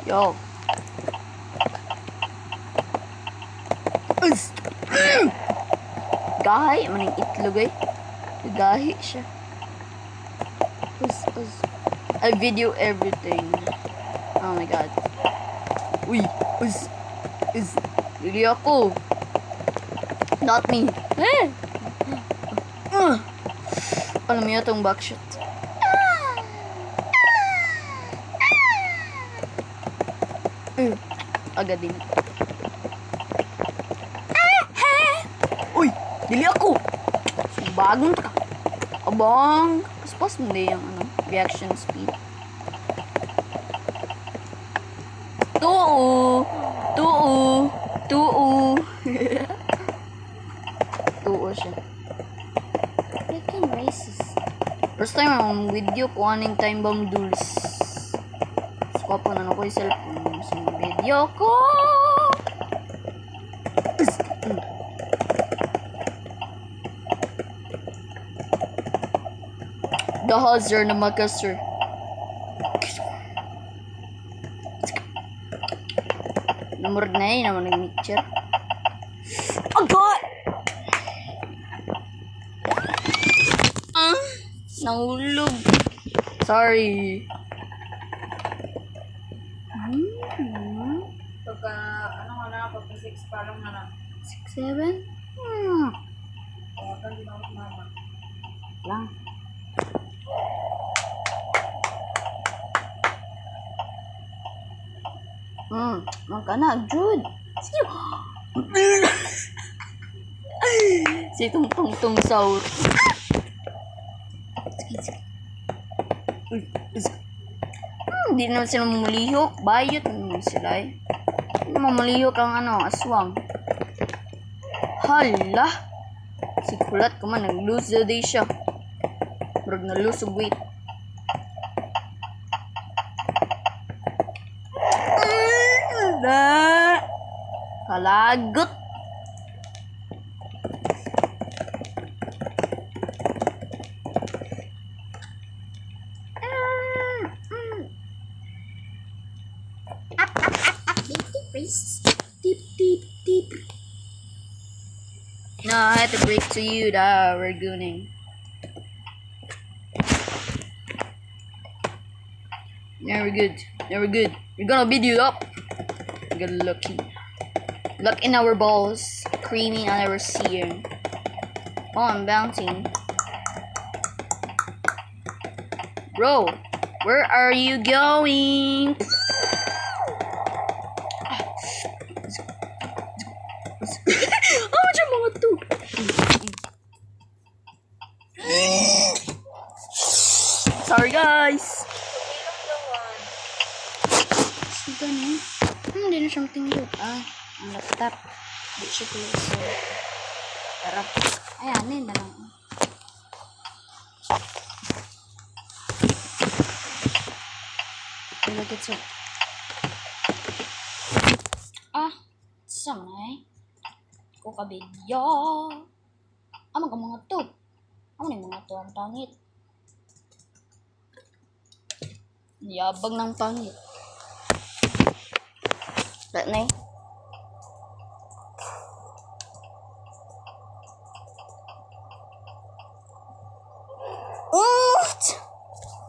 Yo. Gahi maning itlog ay. Gahi siya. I video everything. Oh my god. Uy. Really ako. Not me. Alam mo yun itong backshot. Agad din. Uy! Dili ako! Bagong ka. Abang! Paspas mo na yung reaction speed. Tuo! Tuo siya. Freaking racist. First time ang video ko aning time bomb dules. Swapo na ako yung cellphone sa video ko. The hazard na mag-sir. Namurag na yun naman nag-mixture. Oh God! Nahulog. Sorry. Pagka, ano nga na, pagka 6 pa lang na 6, 7? Kaya pa din ako mama. Lang. Maka na, Jude. Si tong saur. Hindi naman sila mamulihok. Bayot naman sila eh. Hindi mamulihok ang aswang. Hala. Si kulat ko man, nag-lose the day siya. Murag na-lose of weight. Kalagot. Deep. No, I had to break to you that we're gooning. Never good. We're gonna beat you up. Good looking. Look in our balls. Creamy on our sear. Oh, I'm bouncing. Bro, where are you going? Oh, dyan mga to. Sorry guys. Ito na. Hindi na siyang tingdot. Ang laptop. Hindi siya close. Tara. Ayan, na lang. Look at it. Samay. Ko kabidyo. Amang ka mga to. Ano yung mga to ang pangit? Yabang ng pangit. Ba't na eh?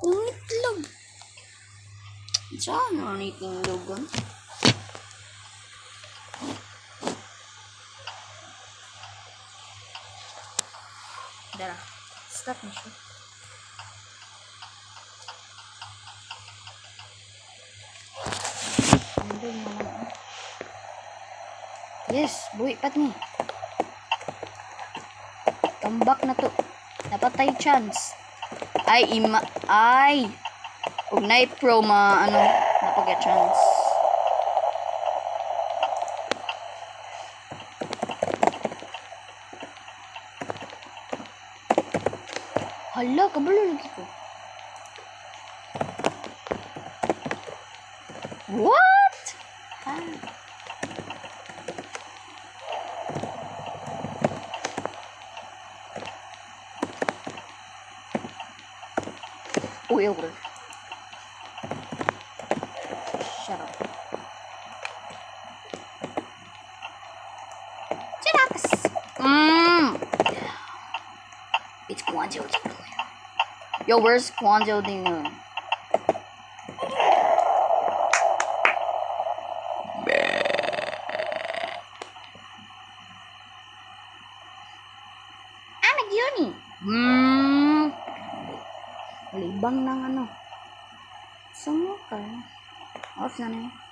Ang itlog. Diyan ang itlog. Dara. Stop na siya. Yes, buhi pat ni. Comeback na to. Napatay chance. Ug na pro napag chance. Hala, kabalo lagi ko. What? Uy, over. Shut up. Chillax! It's Guanjo Dingle. Yo, where's Guanjo Dingle? Yun libang ng ano. Sumuka. Off na na yun.